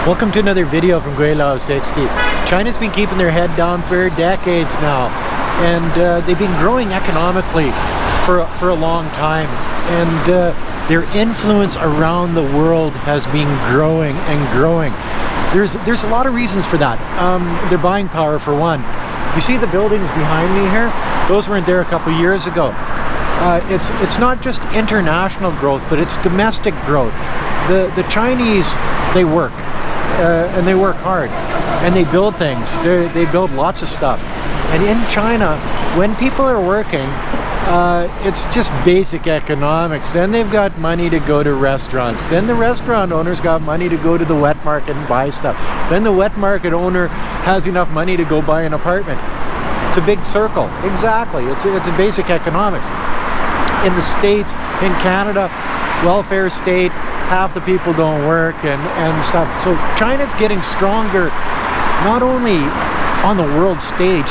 Welcome to another video from Gweilo, said Steve. China's been keeping their head down for decades now, and they've been growing economically for a long time, and their influence around the world has been growing and growing. There's a lot of reasons for that. Their buying power, for one. You see the buildings behind me here? Those weren't there a couple years ago. It's not just international growth, but it's domestic growth. The Chinese, they work. And they work hard, and they build things. They build lots of stuff. And in China, when people are working, it's just basic economics. Then they've got money to go to restaurants. Then the restaurant owner's got money to go to the wet market and buy stuff. Then the wet market owner has enough money to go buy an apartment. It's a big circle. Exactly. It's a basic economics. In the States, in Canada, welfare state, half the people don't work and stuff. So China's getting stronger, not only on the world stage,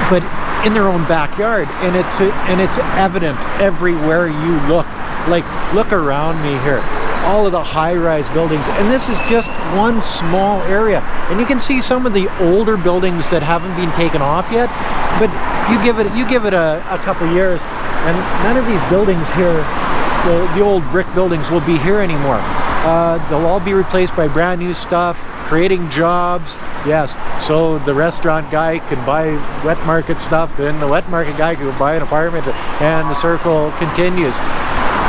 but in their own backyard, and it's evident everywhere you look. Like, look around me here, all of the high-rise buildings, and this is just one small area. And you can see some of the older buildings that haven't been taken off yet, but you give it a couple years, and none of these buildings here, the old brick buildings, will be here anymore. They'll all be replaced by brand new stuff, creating jobs. Yes, so the restaurant guy can buy wet market stuff, and the wet market guy can buy an apartment, and the circle continues.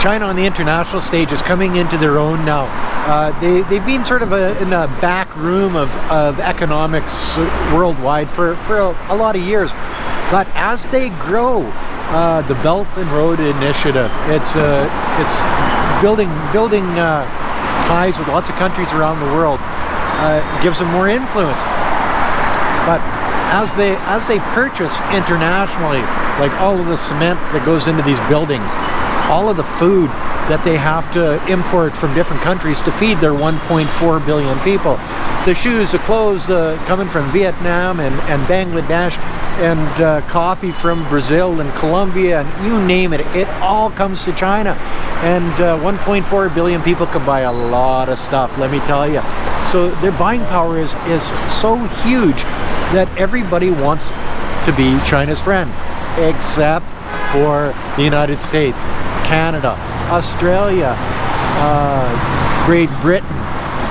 China on the international stage is coming into their own now. They've been sort of in a back room of economics worldwide for a lot of years. But as they grow, the Belt and Road Initiative, it's building ties with lots of countries around the world, gives them more influence. But as they purchase internationally, like all of the cement that goes into these buildings, all of the food that they have to import from different countries to feed their 1.4 billion people, the shoes, the clothes coming from Vietnam and Bangladesh, and coffee from Brazil and Colombia, and you name it, it all comes to China. And 1.4 billion people can buy a lot of stuff, let me tell you. So their buying power is so huge that everybody wants to be China's friend, except for the United States, Canada, Australia, Great Britain,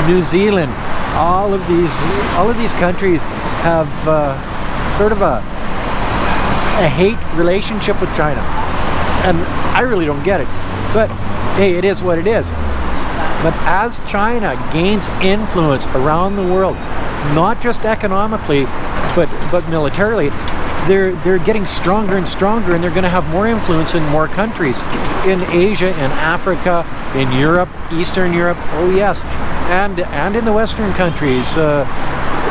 New Zealand. All of these countries have sort of a hate relationship with China, and I really don't get it. But hey, it is what it is. But as China gains influence around the world, not just economically, but militarily, they're getting stronger and stronger, and they're going to have more influence in more countries, in Asia, in Africa, in Europe, Eastern Europe. Oh yes, and in the Western countries.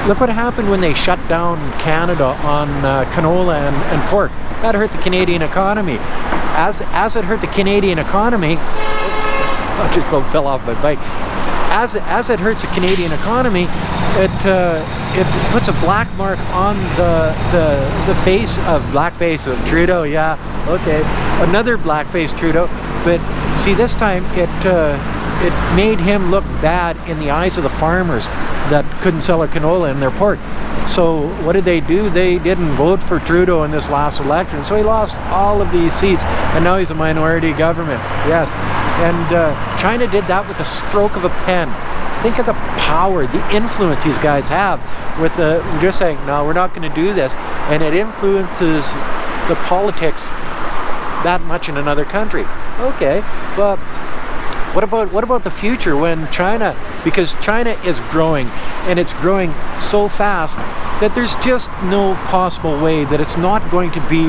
Look what happened when they shut down Canada on canola and pork. That hurt the Canadian economy. As it hurt the Canadian economy, I just about fell off my bike. As it hurts the Canadian economy, it puts a black mark on the face of blackface of Trudeau. Yeah, okay, another blackface Trudeau. But see, this time it made him look bad in the eyes of the farmers that couldn't sell their canola and their pork. So what did they do? They didn't vote for Trudeau in this last election, so he lost all of these seats, and now he's a minority government. Yes, and China did that with a stroke of a pen. Think of the power, the influence these guys have with just saying, no, we're not going to do this, and it influences the politics that much in another country. Okay, well, what about the future when China, because China is growing, and it's growing so fast that there's just no possible way that it's not going to be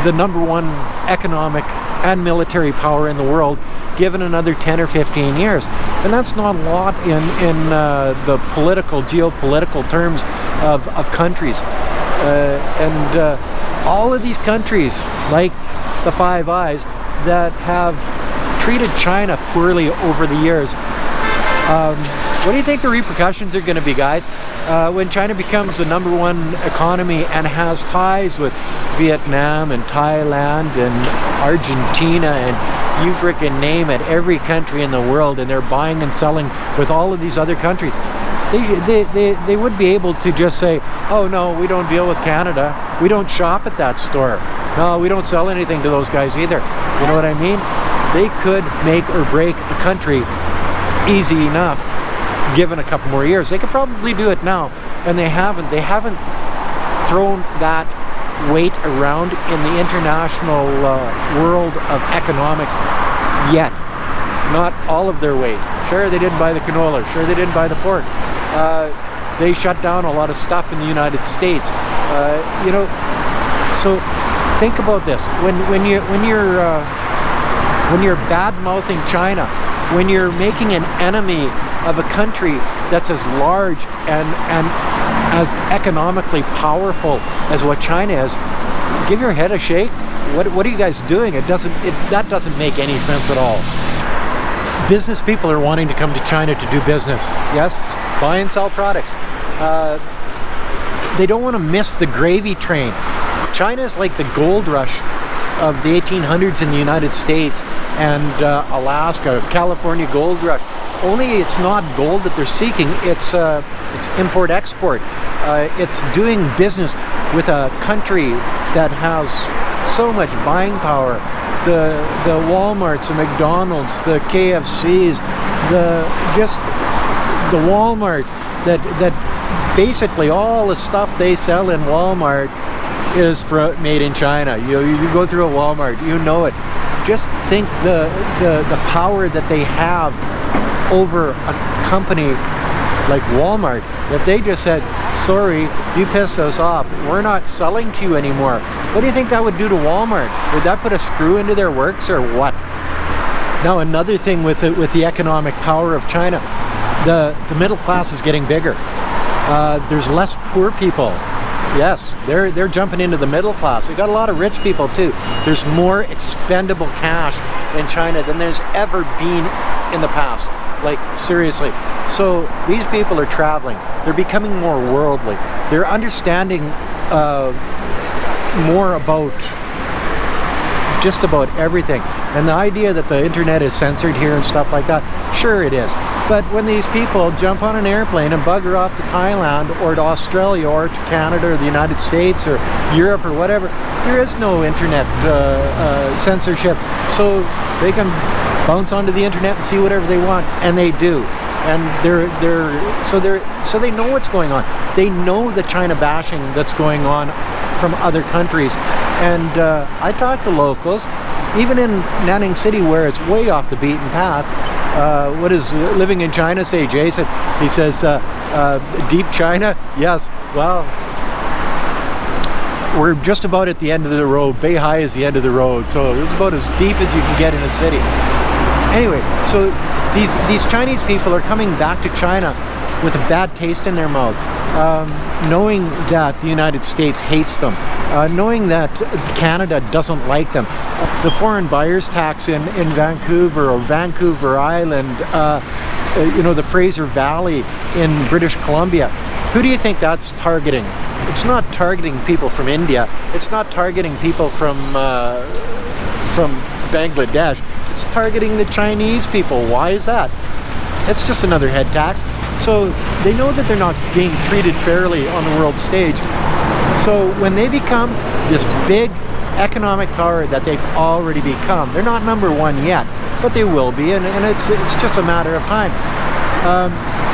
the #1 economic and military power in the world given another 10 or 15 years. And that's not a lot in the geopolitical terms of countries. All of these countries, like the Five Eyes, that have treated China poorly over the years. What do you think the repercussions are going to be, guys, when China becomes the #1 economy and has ties with Vietnam and Thailand and Argentina and you frickin' name it, every country in the world, and they're buying and selling with all of these other countries? they would be able to just say, oh no, we don't deal with Canada, we don't shop at that store, no, we don't sell anything to those guys either. You know what I mean? They could make or break a country easy enough given a couple more years. They could probably do it now, and they haven't thrown that weight around in the international world of economics yet. Not all of their weight. Sure, they didn't buy the canola. Sure, they didn't buy the pork. They shut down a lot of stuff in the United States. You know, so think about this. When you're bad-mouthing China, when you're making an enemy of a country that's as large and as economically powerful as what China is, give your head a shake. What are you guys doing? That doesn't make any sense at all. Business people are wanting to come to China to do business. Yes, buy and sell products. They don't want to miss the gravy train. China is like the gold rush of the 1800s in the United States and Alaska, California gold rush. Only it's not gold that they're seeking, it's import-export. It's doing business with a country that has so much buying power. The Walmarts, the McDonald's, the KFCs, the Walmarts, that basically all the stuff they sell in Walmart is made in China. You go through a Walmart, you know it. Just think the power that they have over a company like Walmart. If they just said, sorry, you pissed us off, we're not selling to you anymore, what do you think that would do to Walmart? Would that put a screw into their works or what? Now another thing with the economic power of China, the middle class is getting bigger. There's less poor people. Yes, they're jumping into the middle class. They got a lot of rich people too. There's more expendable cash in China than there's ever been in the past. Like, seriously. So these people are traveling. They're becoming more worldly. They're understanding more about just about everything. And the idea that the internet is censored here and stuff like that, sure it is. But when these people jump on an airplane and bugger off to Thailand or to Australia or to Canada or the United States or Europe or whatever, there is no internet censorship. So they can bounce onto the internet and see whatever they want, and they do. And so they know what's going on. They know the China bashing that's going on from other countries. And I talk to locals, even in Nanning City where it's way off the beaten path. What does living in China say, Jason? He says, deep China? Yes. Well, we're just about at the end of the road. Beihai is the end of the road, so it's about as deep as you can get in a city. Anyway, so these Chinese people are coming back to China with a bad taste in their mouth, knowing that the United States hates them, knowing that Canada doesn't like them. The foreign buyers tax in Vancouver or Vancouver Island, the Fraser Valley in British Columbia, who do you think that's targeting? It's not targeting people from India. It's not targeting people from Bangladesh. It's targeting the Chinese people. Why is that? It's just another head tax. So they know that they're not being treated fairly on the world stage. So when they become this big economic power that they've already become, they're not number one yet, but they will be, and it's just a matter of time.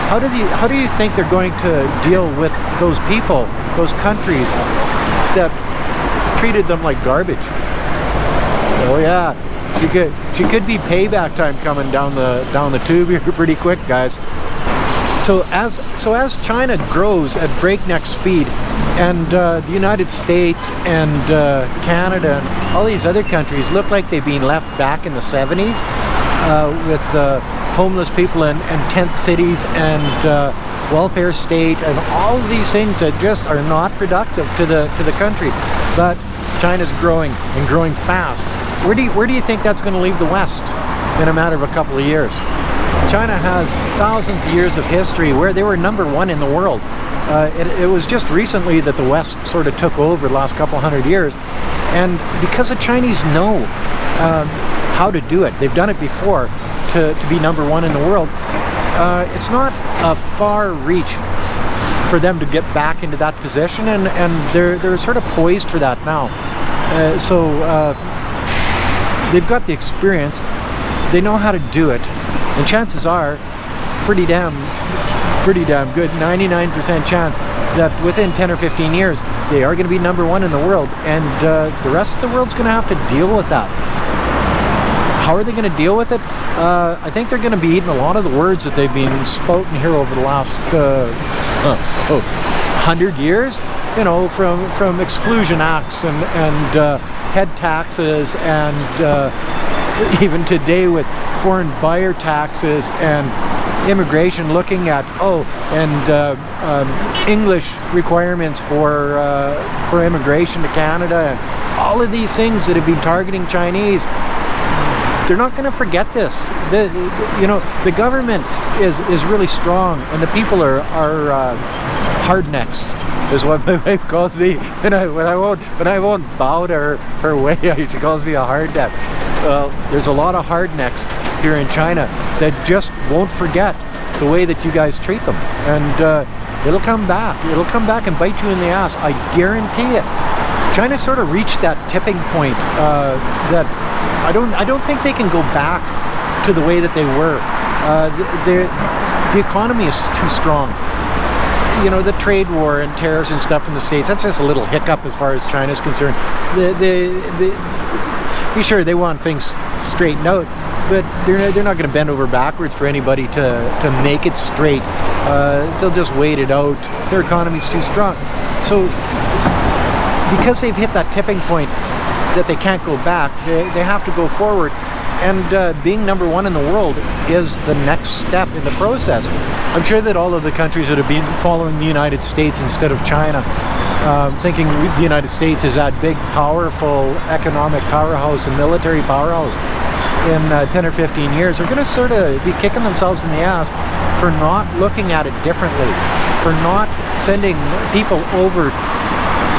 How do you think they're going to deal with those people, those countries that treated them like garbage? Oh yeah, she could be payback time coming down the tube here pretty quick, guys. So as China grows at breakneck speed, and the United States and Canada and all these other countries look like they've been left back in the 70s with homeless people and tent cities and welfare state and all of these things that just are not productive to the country. But China's growing and growing fast. Where do you think that's going to leave the West in a matter of a couple of years? China has thousands of years of history where they were number one in the world. It was just recently that the West sort of took over the last couple hundred years, and because the Chinese know how to do it, they've done it before to be number one in the world. It's not a far reach for them to get back into that position, and they're sort of poised for that now. So they've got the experience, they know how to do it, and chances are pretty damn good, 99% chance that within 10 or 15 years they are going to be #1 in the world, and the rest of the world's going to have to deal with that. How are they going to deal with it? I think they're going to be eating a lot of the words that they've been spouting here over the last 100 years, you know, from exclusion acts and head taxes, and even today with foreign buyer taxes and immigration, looking at English requirements for immigration to Canada, and all of these things that have been targeting Chinese. They're not going to forget this. The government is really strong, and the people are hardnecks, is what my wife calls me when I won't bow to her way. She calls me a hardneck. Well, there's a lot of hardnecks here in China that just won't forget the way that you guys treat them, and it'll come back. It'll come back and bite you in the ass. I guarantee it. China sort of reached that tipping point that I don't think they can go back to the way that they were. The economy is too strong. You know, the trade war and tariffs and stuff in the States, that's just a little hiccup as far as China's concerned. Sure, they want things straightened out, but they're not going to bend over backwards for anybody to make it straight. They'll just wait it out. Their economy's too strong. So because they've hit that tipping point that they can't go back, they have to go forward, and being #1 in the world is the next step in the process. I'm sure that all of the countries that have been following the United States instead of China, thinking the United States is that big, powerful economic powerhouse and military powerhouse, in 10 or 15 years, are going to sort of be kicking themselves in the ass for not looking at it differently, for not sending people over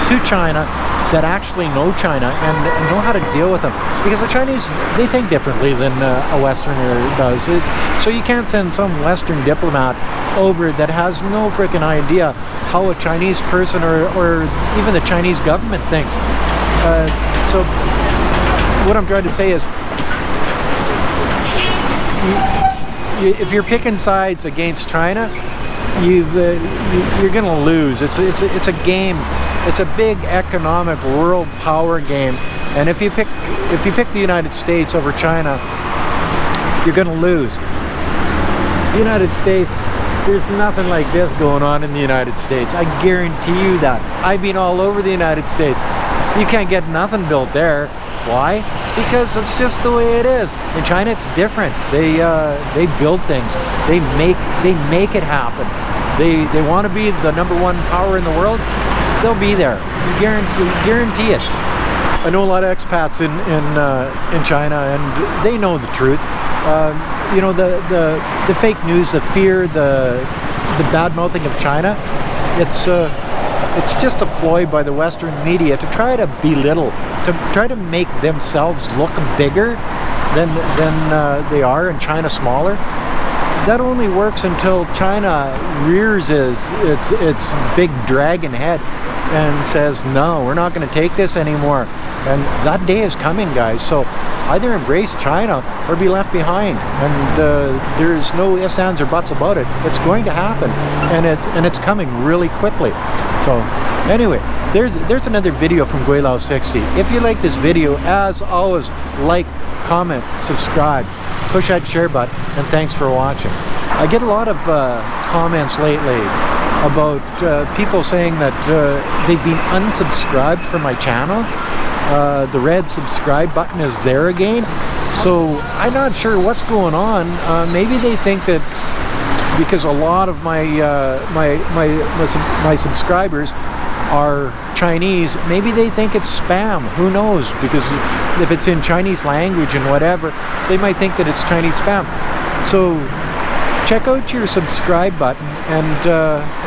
to China that actually know China and know how to deal with them. Because the Chinese, they think differently than a Westerner does. So you can't send some Western diplomat over that has no freaking idea how a Chinese person or even the Chinese government thinks. So what I'm trying to say is, if you're picking sides against China, you're going to lose. It's a game. It's a big economic world power game, and if you pick the United States over China, you're going to lose. The United States, there's nothing like this going on in the United States. I guarantee you that. I've been all over the United States. You can't get nothing built there. Why? Because it's just the way it is. In China, it's different. They build things. They make it happen. They want to be the #1 power in the world. They'll be there. You guarantee it. I know a lot of expats in China, and they know the truth. You know, the fake news, the fear, the bad mouthing of China. It's just a ploy by the Western media to try to belittle, to try to make themselves look bigger than they are, and China smaller. That only works until China rears its big dragon head and says, no, we're not going to take this anymore. And that day is coming, guys. So either embrace China or be left behind. And there's no ifs, ands, or buts about it. It's going to happen, and it's coming really quickly. So anyway, there's another video from Gweilo 60. If you like this video, as always, like, comment, subscribe, push that share button, and thanks for watching. I get a lot of comments lately about people saying that they've been unsubscribed from my channel. The red subscribe button is there again. So I'm not sure what's going on. Maybe they think that because a lot of my subscribers are Chinese, maybe they think it's spam. Who knows? Because if it's in Chinese language and whatever, they might think that it's Chinese spam. So check out your subscribe button and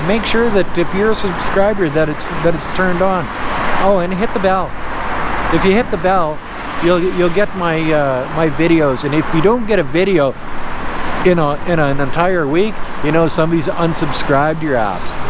make sure that if you're a subscriber that it's turned on. Oh, and hit the bell. If you hit the bell, you'll get my my videos. And if you don't get a video, in an entire week, you know, somebody's unsubscribed your ass.